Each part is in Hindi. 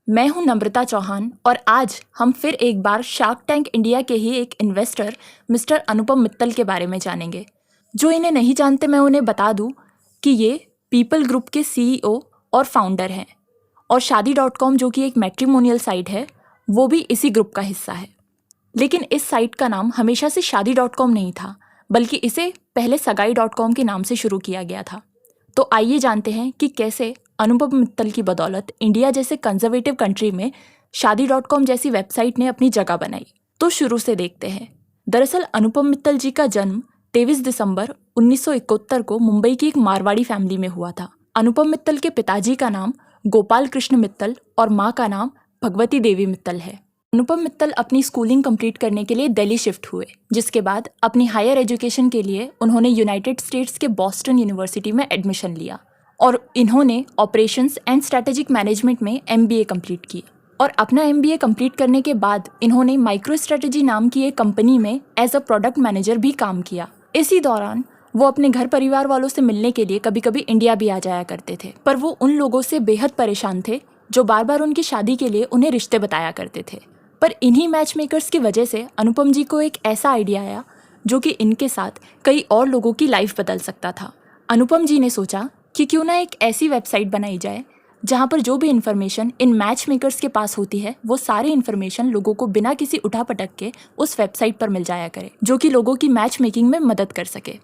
मैं हूं नम्रता चौहान और आज हम फिर एक बार शार्क टैंक इंडिया के ही एक इन्वेस्टर मिस्टर अनुपम मित्तल के बारे में जानेंगे। जो इन्हें नहीं जानते मैं उन्हें बता दूं कि ये पीपल ग्रुप के सीईओ और फाउंडर हैं और शादी.com जो कि एक मैट्रिमोनियल साइट है वो भी इसी ग्रुप का हिस्सा है। लेकिन इस साइट का नाम हमेशा से शादी.com नहीं था, बल्कि इसे पहले सगाई.com के नाम से शुरू किया गया था। तो आइए जानते हैं कि कैसे अनुपम मित्तल की बदौलत इंडिया जैसे कंजर्वेटिव कंट्री में शादी.com जैसी वेबसाइट ने अपनी जगह बनाई। तो शुरू से देखते हैं। दरअसल अनुपम मित्तल जी का जन्म 23 दिसंबर 1971 को मुंबई की एक मारवाड़ी फैमिली में हुआ था। अनुपम मित्तल के पिताजी का नाम गोपाल कृष्ण मित्तल और माँ का नाम भगवती देवी मित्तल है। अनुपम मित्तल अपनी स्कूलिंग कंप्लीट करने के लिए दिल्ली शिफ्ट हुए, जिसके बाद अपनी हायर एजुकेशन के लिए उन्होंने यूनाइटेड स्टेट्स के बॉस्टन यूनिवर्सिटी में एडमिशन लिया और इन्होंने ऑपरेशंस एंड स्ट्रैटेजिक मैनेजमेंट में MBA कंप्लीट की। और अपना MBA कंप्लीट करने के बाद इन्होंने माइक्रो स्ट्रैटेजी नाम की एक कंपनी में एज अ प्रोडक्ट मैनेजर भी काम किया। इसी दौरान वो अपने घर परिवार वालों से मिलने के लिए कभी कभी इंडिया भी आ जाया करते थे, पर वो उन लोगों से बेहद परेशान थे जो बार बार उनकी शादी के लिए उन्हें रिश्ते बताया करते थे। पर इन्हीं मैच मेकर्स की वजह से अनुपम जी को एक ऐसा आइडिया आया जो कि इनके साथ कई और लोगों की लाइफ बदल सकता था। अनुपम जी ने सोचा कि क्यों ना एक ऐसी वेबसाइट बनाई जाए जहां पर जो भी इन्फॉर्मेशन इन मैच मेकर्स के पास होती है वो सारी इन्फॉर्मेशन लोगों को बिना किसी उठापटक के उस वेबसाइट पर मिल जाया करे, जो कि लोगों की मैच मेकिंग में मदद कर सके।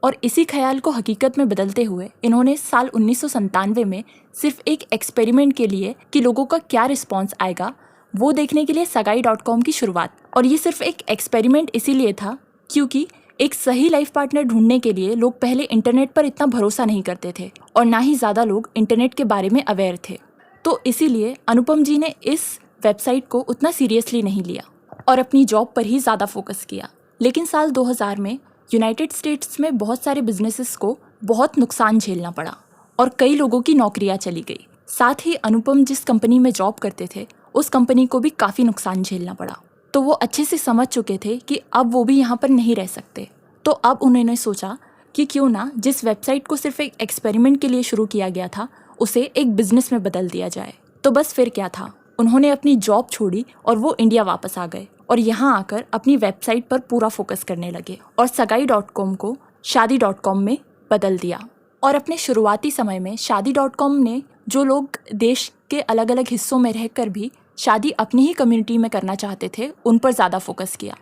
और इसी ख्याल को हकीकत में बदलते हुए इन्होंने साल 1997 में सिर्फ एक एक्सपेरिमेंट के लिए कि लोगों का क्या रिस्पॉन्स आएगा वो देखने के लिए सगाई.com की शुरुआत। और ये सिर्फ एक एक्सपेरिमेंट इसीलिए था क्योंकि एक सही लाइफ पार्टनर ढूंढने के लिए लोग पहले इंटरनेट पर इतना भरोसा नहीं करते थे और ना ही ज़्यादा लोग इंटरनेट के बारे में अवेयर थे। तो इसीलिए अनुपम जी ने इस वेबसाइट को उतना सीरियसली नहीं लिया और अपनी जॉब पर ही ज़्यादा फोकस किया। लेकिन साल 2000 में यूनाइटेड स्टेट्स में बहुत सारे बिजनेसेस को बहुत नुकसान झेलना पड़ा और कई लोगों की नौकरियां चली गई। साथ ही अनुपम जिस कंपनी में जॉब करते थे उस कंपनी को भी काफ़ी नुकसान झेलना पड़ा। तो वो अच्छे से समझ चुके थे कि अब वो भी यहाँ पर नहीं रह सकते। तो अब उन्होंने सोचा कि क्यों ना जिस वेबसाइट को सिर्फ एक एक्सपेरिमेंट के लिए शुरू किया गया था उसे एक बिजनेस में बदल दिया जाए। तो बस फिर क्या था, उन्होंने अपनी जॉब छोड़ी और वो इंडिया वापस आ गए और यहाँ आकर अपनी वेबसाइट पर पूरा फोकस करने लगे और सगाई.com को शादी.com में बदल दिया। और अपने शुरुआती समय में शादी.com ने जो लोग देश के अलग अलग हिस्सों में रहकर भी शादी अपनी ही कम्युनिटी में करना चाहते थे उन पर ज़्यादा फोकस किया।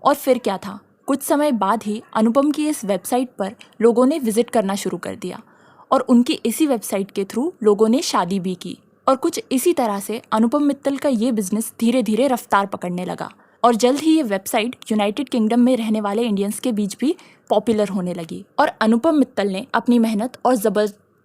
और फिर क्या था, कुछ समय बाद ही अनुपम की इस वेबसाइट पर लोगों ने विजिट करना शुरू कर दिया और उनकी इसी वेबसाइट के थ्रू लोगों ने शादी भी की। और कुछ इसी तरह से अनुपम मित्तल का ये बिजनेस धीरे धीरे रफ्तार पकड़ने लगा और जल्द ही ये वेबसाइट यूनाइटेड किंगडम में रहने वाले इंडियंस के बीच भी पॉपुलर होने लगी। और अनुपम मित्तल ने अपनी मेहनत और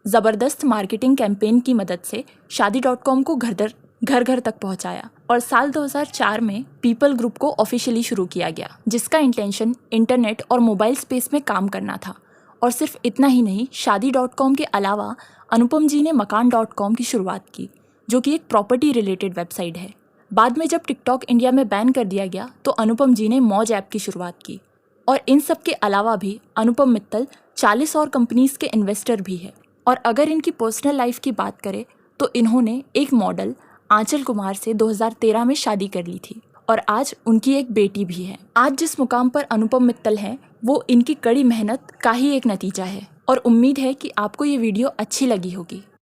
ज़बरदस्त मार्केटिंग कैंपेन की मदद से शादी.com को घर घर तक पहुंचाया और साल 2004 में पीपल ग्रुप को ऑफिशियली शुरू किया गया, जिसका इंटेंशन इंटरनेट और मोबाइल स्पेस में काम करना था। और सिर्फ इतना ही नहीं, शादी.com के अलावा अनुपम जी ने मकान.com की शुरुआत की, जो कि एक प्रॉपर्टी रिलेटेड वेबसाइट है। बाद में जब टिकटॉक इंडिया में बैन कर दिया गया तो अनुपम जी ने मौज ऐप की शुरुआत की। और इन सब के अलावा भी अनुपम मित्तल 40 और कंपनीज के इन्वेस्टर भी है। और अगर इनकी पर्सनल लाइफ की बात करें तो इन्होंने एक मॉडल आंचल कुमार से 2013 में शादी कर ली थी और आज उनकी एक बेटी भी है। आज जिस मुकाम पर अनुपम मित्तल हैं वो इनकी कड़ी मेहनत का ही एक नतीजा है और उम्मीद है कि आपको ये वीडियो अच्छी लगी होगी।